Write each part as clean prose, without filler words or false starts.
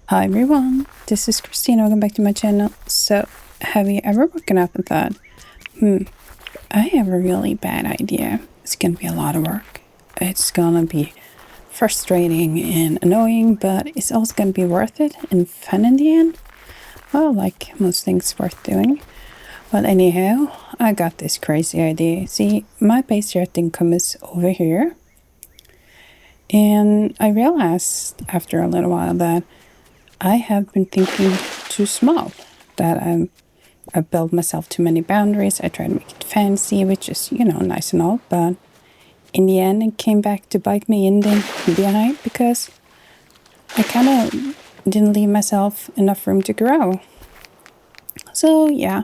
Hi everyone, this is Christina. Welcome back to my channel. So, have you ever woken up and thought, I have a really bad idea. It's gonna be a lot of work. It's gonna be frustrating and annoying, but it's also gonna be worth it and fun in the end. Well, like most things worth doing. But anyhow, I got this crazy idea. See, my base here at Dinkum is over here. And I realized after a little while that I have been thinking too small, that I built myself too many boundaries. I tried to make it fancy, which is, nice and all, but in the end it came back to bite me in the behind because I kind of didn't leave myself enough room to grow. So yeah,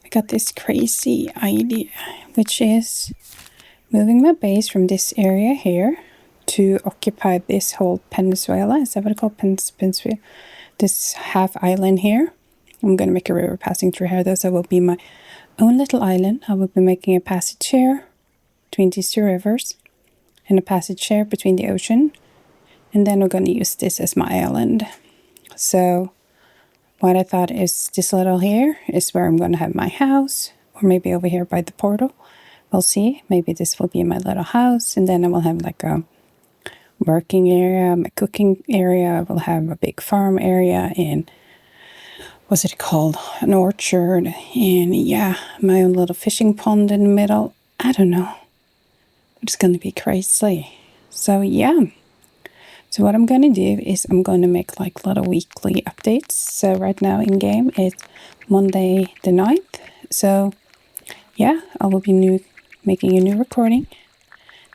I got this crazy idea, which is moving my base from this area here to occupy this whole peninsula. Is that what it's called? Peninsula? This half island here. I'm going to make a river passing through here, though, so it will be my own little island. I will be making a passage here between these two rivers and a passage here between the ocean. And then we're going to use this as my island. So what I thought is this little here is where I'm going to have my house, or maybe over here by the portal. We'll see. Maybe this will be my little house, and then I will have like a working area, my cooking area. I will have a big farm area, and what's it called? An orchard, and yeah, my own little fishing pond in the middle. I don't know. It's going to be crazy. So yeah. So what I'm going to do is I'm going to make like little weekly updates. So right now in game it's Monday the 9th. So yeah, I will be making a new recording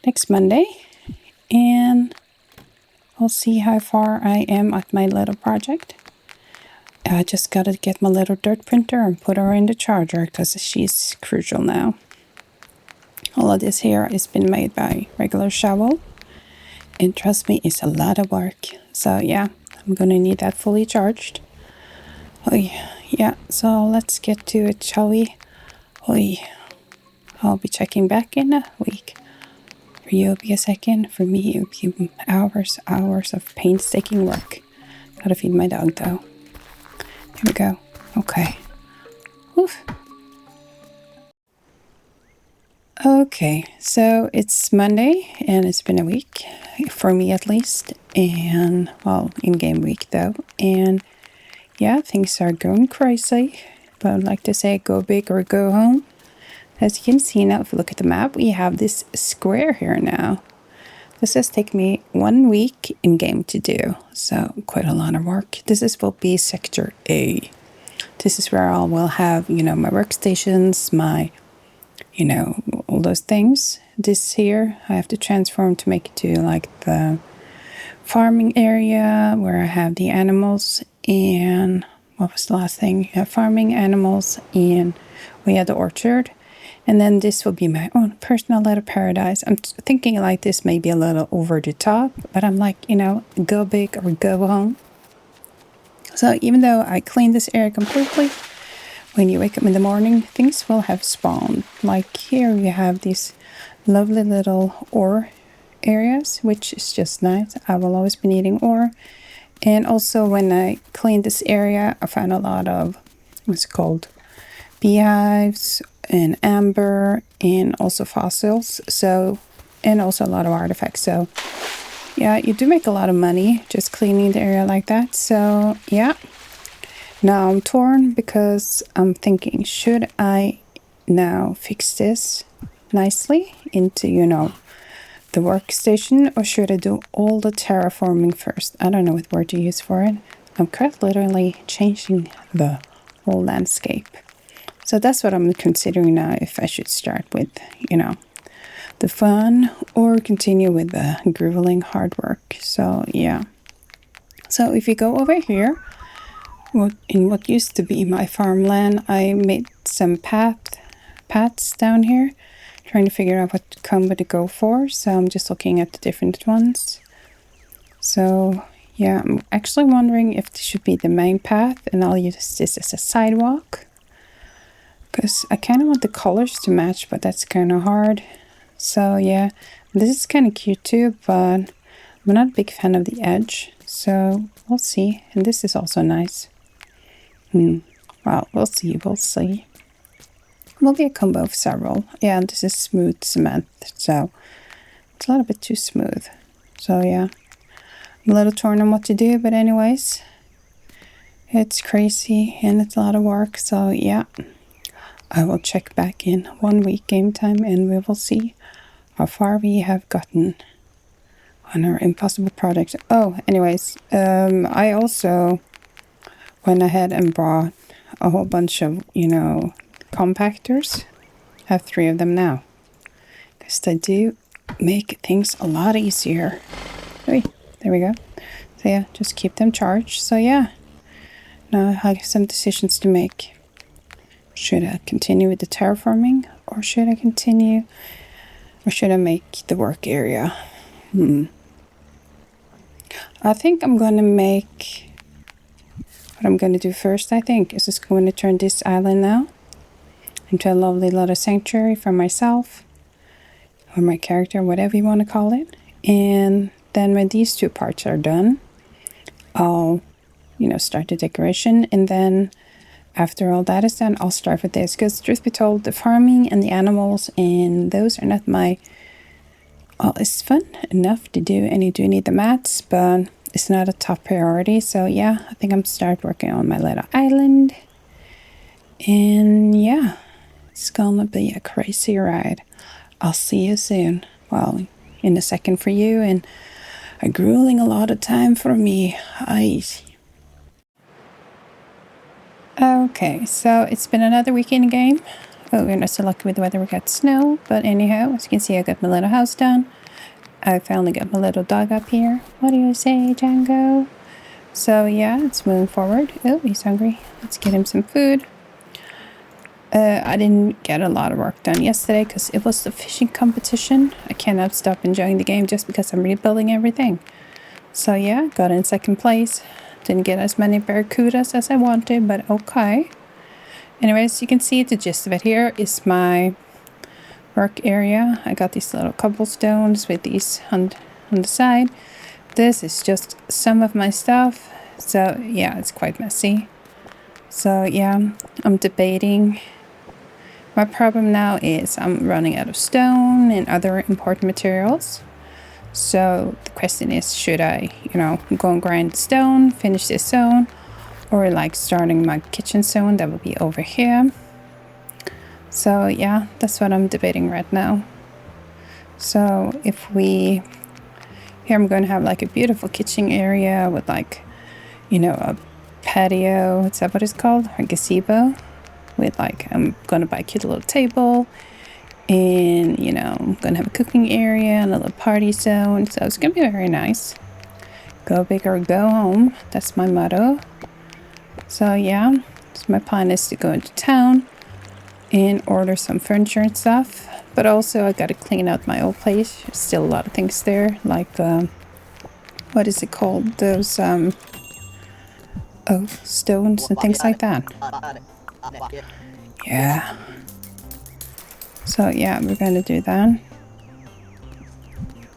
next Monday. And I'll see how far I am at my little project. I just got to get my little dirt printer and put her in the charger because she's crucial now. All of this here has been made by regular shovel. And trust me, it's a lot of work. So yeah, I'm going to need that fully charged. Oh yeah, so let's get to it, shall we? I'll be checking back in a week. For you, it'll be a second. For me, it'll be hours of painstaking work. Gotta feed my dog, though. Here we go. Okay. Oof. Okay, so it's Monday, and it's been a week, for me at least, and, well, in-game week, though. And, yeah, things are going crazy, but I'd like to say go big or go home. As you can see now, if you look at the map, we have this square here now. This has taken me 1 week in game to do, so quite a lot of work. This will be Sector A. This is where I will have, my workstations, my, all those things. This here, I have to transform to make it to like the farming area where I have the animals, and what was the last thing? Farming, animals, and we had the orchard. And then this will be my own personal little paradise. I'm thinking like this may be a little over the top, but I'm like, go big or go home. So even though I clean this area completely, when you wake up in the morning, things will have spawned. Like here you have these lovely little ore areas, which is just nice. I will always be needing ore. And also when I cleaned this area, I found a lot of, what's it called? Beehives and amber and also fossils, so, and also a lot of artifacts. So yeah, you do make a lot of money just cleaning the area like that. So yeah, now I'm torn because I'm thinking, should I now fix this nicely into the workstation, or should I do all the terraforming first? I don't know what word to use for it. I'm quite literally changing the whole landscape. So that's what I'm considering now, if I should start with, the fun or continue with the grueling hard work. So, yeah. So if you go over here, in what used to be my farmland, I made some paths down here, trying to figure out what combo to go for. So I'm just looking at the different ones. So, yeah, I'm actually wondering if this should be the main path, and I'll use this as a sidewalk. Because I kind of want the colors to match, but that's kind of hard. So yeah, this is kind of cute too, but I'm not a big fan of the edge. So we'll see. And this is also nice. Well, we'll see. We'll see. Will be a combo of several. Yeah, and this is smooth cement, so it's a little bit too smooth. So yeah, I'm a little torn on what to do, but anyways, it's crazy and it's a lot of work. So yeah, I will check back in 1 week game time and we will see how far we have gotten on our impossible project. Oh, anyways, I also went ahead and bought a whole bunch of, compactors. I have 3 of them now. Because they do make things a lot easier. There we go. So yeah, just keep them charged. So yeah, now I have some decisions to make. Should I continue with the terraforming? Or should I continue? Or should I make the work area? I think I'm going to make... What I'm going to do first, I think, is just going to turn this island now into a lovely little sanctuary for myself or my character, whatever you want to call it. And then when these 2 parts are done, I'll, start the decoration. And then after all that is done, I'll start with this. Because truth be told, the farming and the animals and those are not my... Well, it's fun enough to do, and you do need the mats, but it's not a top priority. So yeah, I think I'm start working on my little island. And yeah, it's gonna be a crazy ride. I'll see you soon. Well, in a second for you, and a grueling a lot of time for me. Okay, so it's been another weekend game. Oh, we're not so lucky with the weather. We got snow, but anyhow, as you can see, I got my little house done. I finally got my little dog up here. What do you say, Django? So yeah, it's moving forward. Oh, he's hungry. Let's get him some food. I didn't get a lot of work done yesterday because it was the fishing competition. I cannot stop enjoying the game just because I'm rebuilding everything. So yeah, got in second place. Didn't get as many barracudas as I wanted, but okay. Anyways, you can see the gist of it. Here is my work area. I got these little cobblestones with these on the side. This is just some of my stuff. So yeah, it's quite messy. So yeah, I'm debating. My problem now is I'm running out of stone and other important materials. So the question is, should I, go and grind stone, finish this zone, or like starting my kitchen zone that will be over here. So yeah, that's what I'm debating right now. So if here I'm going to have like a beautiful kitchen area with like, a patio, is that what it's called? A gazebo. With like, I'm going to buy a cute little table. And, I'm going to have a cooking area and a little party zone. So it's going to be very nice. Go big or go home. That's my motto. So yeah, so my plan is to go into town and order some furniture and stuff. But also I got to clean out my old place. There's still a lot of things there. Like, what is it called? Those, stones and things like that. Yeah. So yeah, we're going to do that.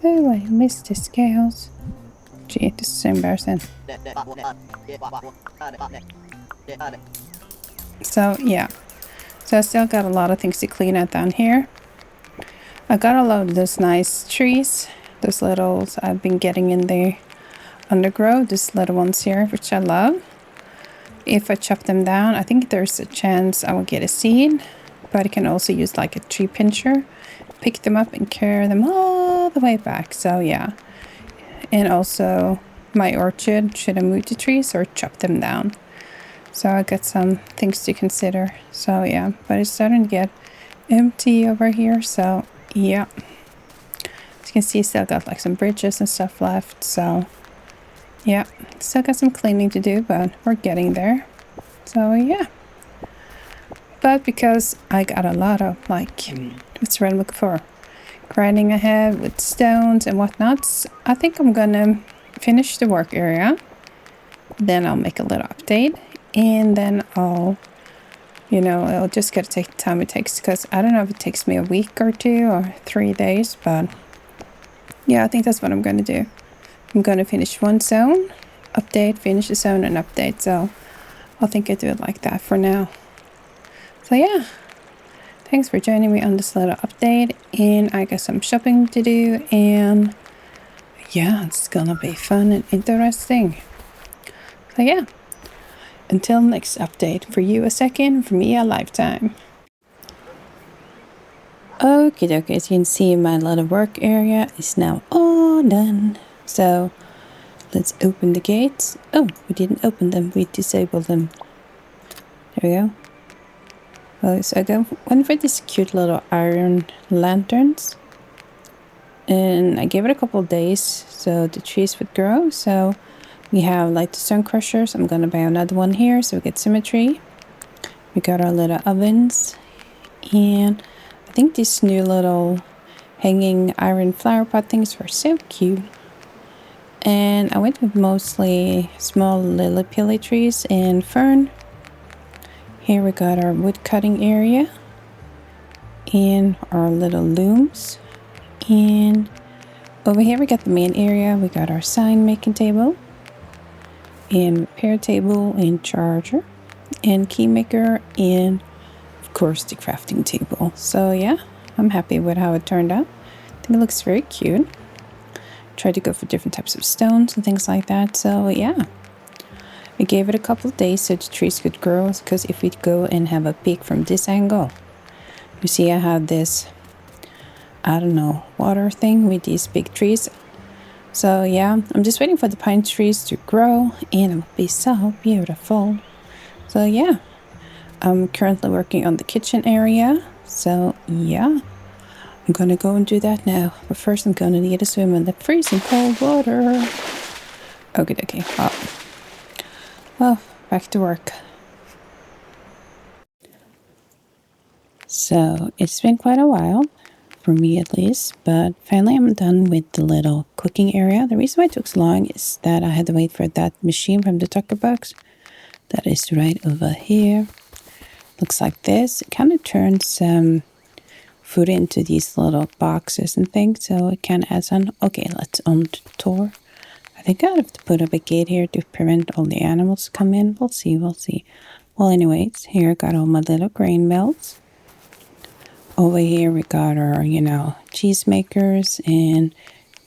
Oh, I missed the scales. Gee, this is so embarrassing. So yeah, so I still got a lot of things to clean out down here. I got a lot of those nice trees, those littles I've been getting in the undergrowth, these little ones here, which I love. If I chop them down, I think there's a chance I will get a seed, but I can also use like a tree pincher, pick them up and carry them all the way back. So yeah, and also my orchard, should I move the trees or chop them down? So I got some things to consider. So yeah, but it's starting to get empty over here. So yeah, as you can see, still got like some bridges and stuff left. So yeah, still got some cleaning to do, but we're getting there. So yeah, but because I got a lot of like, what's the word I'm looking for? Grinding ahead with stones and whatnots, I think I'm gonna finish the work area. Then I'll make a little update, and then I'll just gotta take the time it takes, because I don't know if it takes me a week or 2 or 3 days, but yeah, I think that's what I'm gonna do. I'm gonna finish one zone, update, finish the zone and update. So I think I do it like that for now. So yeah, thanks for joining me on this little update, and I got some shopping to do, and yeah, it's gonna be fun and interesting. So yeah, until next update, for you a second, for me a lifetime. Okie dokie, as you can see, my little work area is now all done. So let's open the gates. Oh, we didn't open them, we disabled them. There we go. Well, so I went for these cute little iron lanterns. And I gave it a couple of days so the trees would grow. So we have like the stone crushers. I'm gonna buy another one here so we get symmetry. We got our little ovens, and I think these new little hanging iron flower pot things were so cute. And I went with mostly small lily pilly trees and fern. Here we got our wood cutting area and our little looms. And over here we got the main area. We got our sign making table and repair table and charger and key maker, and of course the crafting table. So yeah, I'm happy with how it turned out. I think it looks very cute. Tried to go for different types of stones and things like that. So yeah, I gave it a couple of days so the trees could grow, because if we go and have a peek from this angle, you see I have this, I don't know, water thing with these big trees. So yeah, I'm just waiting for the pine trees to grow and it will be so beautiful. So yeah, I'm currently working on the kitchen area. So yeah, I'm gonna go and do that now. But first I'm gonna need to swim in the freezing cold water. Okay. Well, back to work. So it's been quite a while, for me at least, but finally I'm done with the little cooking area. The reason why it took so long is that I had to wait for that machine from the Tucker box. That is right over here. Looks like this. It kind of turns food into these little boxes and things, so it kind of adds on. Okay, let's on the tour. I think I have to put up a gate here to prevent all the animals to come in. We'll see. Well, anyways, here I got all my little grain belts. Over here we got our, cheese makers and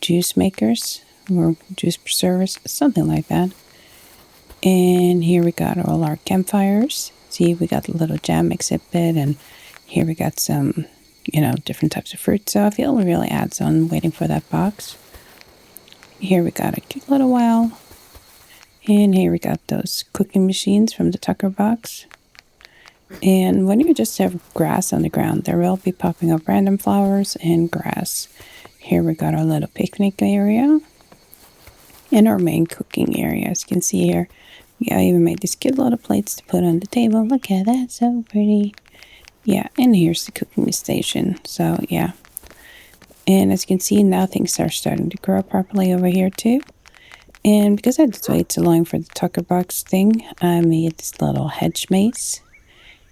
juice makers, or juice preservers, something like that. And here we got all our campfires. See, we got a little jam exhibit, and here we got some, different types of fruit. So I feel it really adds on waiting for that box. Here we got a cute little well. And here we got those cooking machines from the Tucker box. And when you just have grass on the ground, there will be popping up random flowers and grass. Here we got our little picnic area and our main cooking area. As you can see here, I even made these cute little plates to put on the table. Look at that, so pretty. Yeah, and here's the cooking station. So yeah, and as you can see, now things are starting to grow properly over here too. And because I had to wait so long for the Tucker box thing, I made this little hedge maze.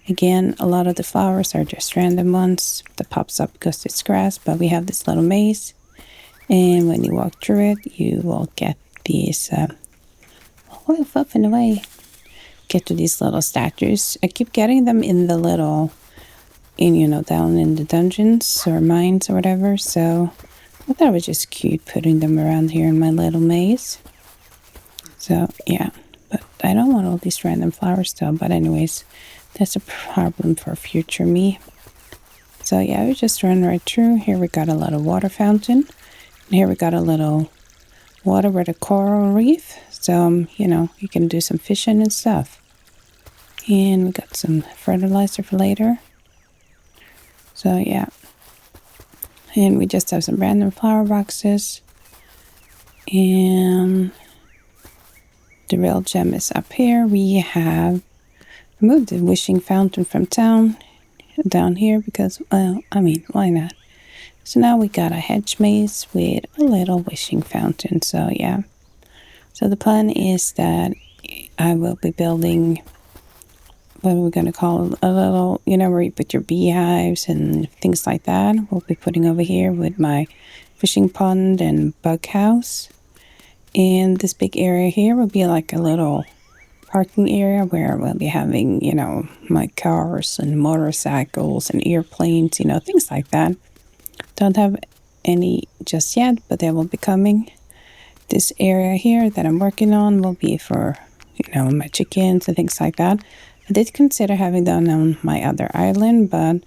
Again, a lot of the flowers are just random ones that pops up because it's grass, but we have this little maze. And when you walk through it, you will get these, fluffing away. Get to these little statues. I keep getting them in the little, down in the dungeons or mines or whatever. So I thought it was just cute putting them around here in my little maze. So yeah, but I don't want all these random flowers still. But anyways, that's a problem for future me. So yeah, we just run right through. Here we got a little water fountain. And here we got a little water with a coral reef. So, you can do some fishing and stuff. And we got some fertilizer for later. So yeah. And we just have some random flower boxes. And the real gem is up here. We have removed the wishing fountain from down here because, why not? So now we got a hedge maze with a little wishing fountain. So yeah. So the plan is that I will be building, what are we going to call a little, where you put your beehives and things like that. We'll be putting over here with my fishing pond and bug house. And this big area here will be like a little parking area where we'll be having, you know, my cars and motorcycles and airplanes, you know, things like that. Don't have any just yet, but they will be coming. This area here that I'm working on will be for, you know, my chickens and things like that. I did consider having them on my other island, but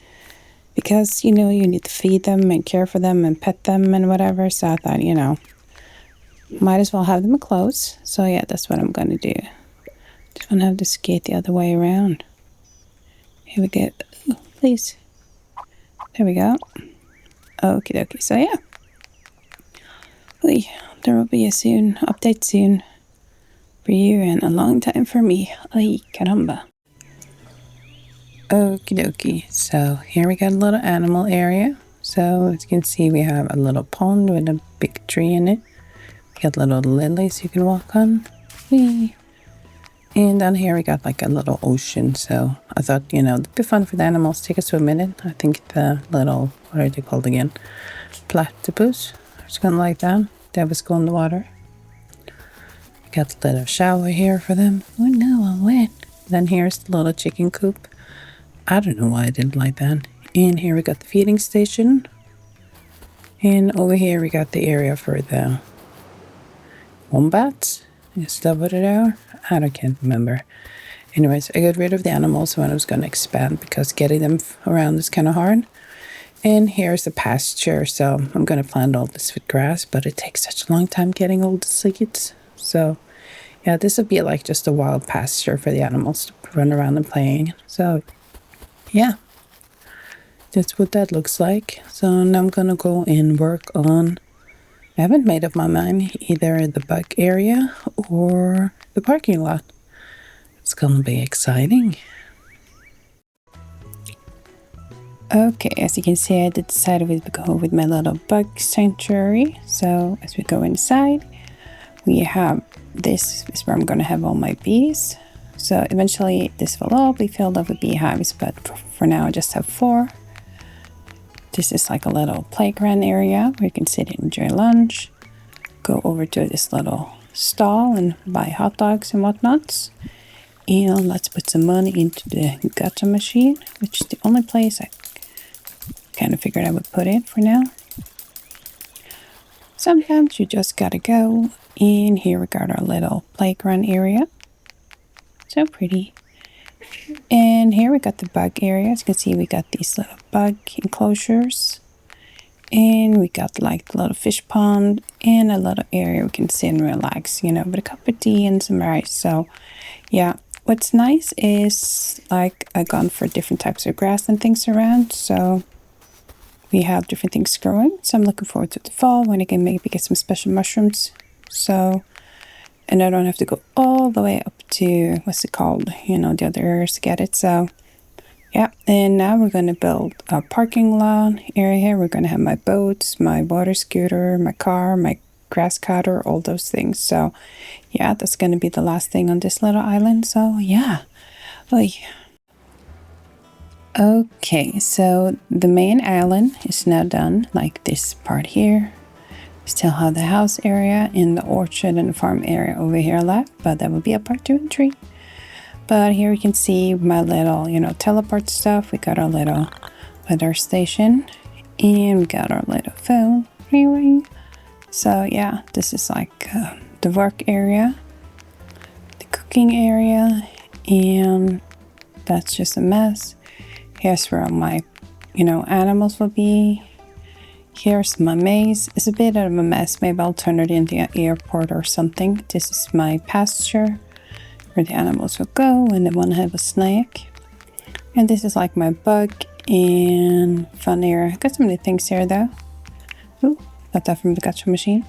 because, you know, you need to feed them and care for them and pet them and whatever, so I thought, you know, might as well have them close. So yeah, that's what I'm gonna do. Just want to have this gate the other way around. Here we go. Ooh, please. There we go. Okie dokie. So yeah. There will be a update soon for you and a long time for me. Ay, caramba. Okie dokie. So here we got a little animal area. So as you can see, we have a little pond with a big tree in it. We got little lilies you can walk on. Whee. And down here we got like a little ocean. So I thought, you know, it'd be fun for the animals to take a swim in it. I think the little, what are they called again? Platypus or something like that. They was go in the water. We got a little shower here for them. Oh no, I'm wet. Then here's the little chicken coop. I don't know why I didn't like that. And here we got the feeding station. And over here we got the area for the wombats. Is that what it are? Can't remember. Anyways, I got rid of the animals when I was going to expand because getting them around is kind of hard. And here's the pasture. So I'm going to plant all this with grass, but it takes such a long time getting all the seeds. So yeah, this would be like just a wild pasture for the animals to run around and playing. So yeah, that's what that looks like. So now I'm going to go and work on, I haven't made up my mind, either the bug area or the parking lot. It's going to be exciting. Okay, as you can see, I decided we would go with my little bug sanctuary. So as we go inside, we have this is where I'm going to have all my bees. So eventually this will all be filled up with beehives, but for now I just have 4. This is like a little playground area where you can sit and enjoy lunch. Go over to this little stall and buy hot dogs and whatnots. And let's put some money into the gacha machine, which is the only place I kind of figured I would put it for now. Sometimes you just gotta go. And here we got our little playground area. So pretty. And here we got the bug area. As you can see, we got these little bug enclosures. And we got like the little fish pond and a little area we can sit and relax, you know, with a cup of tea and some rice. So yeah, what's nice is like I've gone for different types of grass and things around. So we have different things growing. So I'm looking forward to the fall when I can maybe get some special mushrooms. So, and I don't have to go all the way up to, what's it called? You know, the other areas to get it. So yeah, and now we're going to build a parking lot area here. We're going to have my boats, my water scooter, my car, my grass cutter, all those things. So yeah, that's going to be the last thing on this little island. So yeah. Oy. Okay, so the main island is now done, like this part here. Still have the house area and the orchard and the farm area over here left, but that will be a part 2 and 3. But here you can see my little, you know, teleport stuff. We got our little weather station and we got our little phone. Ring. So yeah, this is like the work area, the cooking area, and that's just a mess. Here's where all my, you know, animals will be. Here's my maze. It's a bit of a mess. Maybe I'll turn it into an airport or something. This is my pasture where the animals will go and they want to have a snack. And this is like my bug and fun area. Got so many things here though. Ooh, got that from the gacha machine.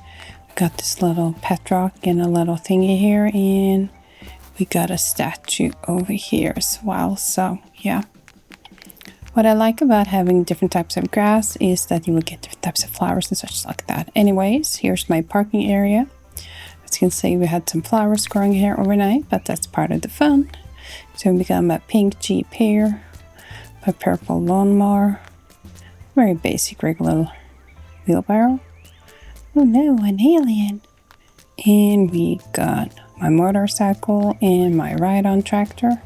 Got this little pet rock and a little thingy here, and we got a statue over here as well. So yeah. What I like about having different types of grass is that you will get different types of flowers and such like that. Anyways, here's my parking area. As you can see, we had some flowers growing here overnight, but that's part of the fun. So we got my pink Jeep here, my purple lawnmower, very basic regular wheelbarrow. Oh no, an alien. And we got my motorcycle and my ride-on tractor.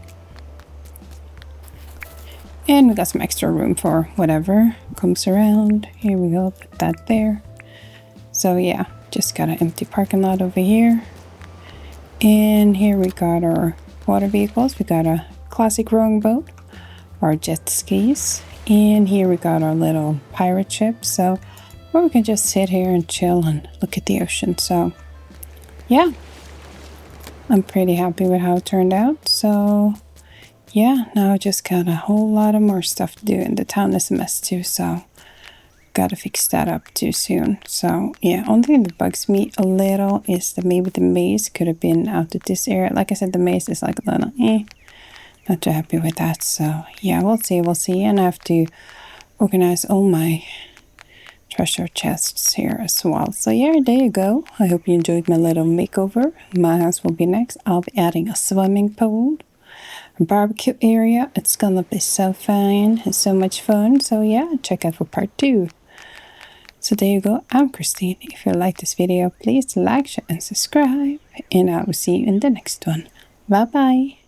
And we got some extra room for whatever comes around. Here we go, put that there. So yeah, just got an empty parking lot over here. And here we got our water vehicles. We got a classic rowing boat, our jet skis, and here we got our little pirate ship. So where we can just sit here and chill and look at the ocean. So yeah, I'm pretty happy with how it turned out. So yeah, now I just got a whole lot of more stuff to do, and the town is a mess too, so gotta fix that up too soon. So yeah, only thing that bugs me a little is that maybe the maze could have been out of this area. Like I said, the maze is like a little not too happy with that. So yeah, we'll see. And I have to organize all my treasure chests here as well. So yeah, there you go. I hope you enjoyed my little makeover. My house will be next. I'll be adding a swimming pool, a barbecue area. It's gonna be so fun and so much fun. So yeah, check out for part 2. So there you go. I'm Christine. If you like this video, please like, share, and subscribe. And I will see you in the next one. Bye bye.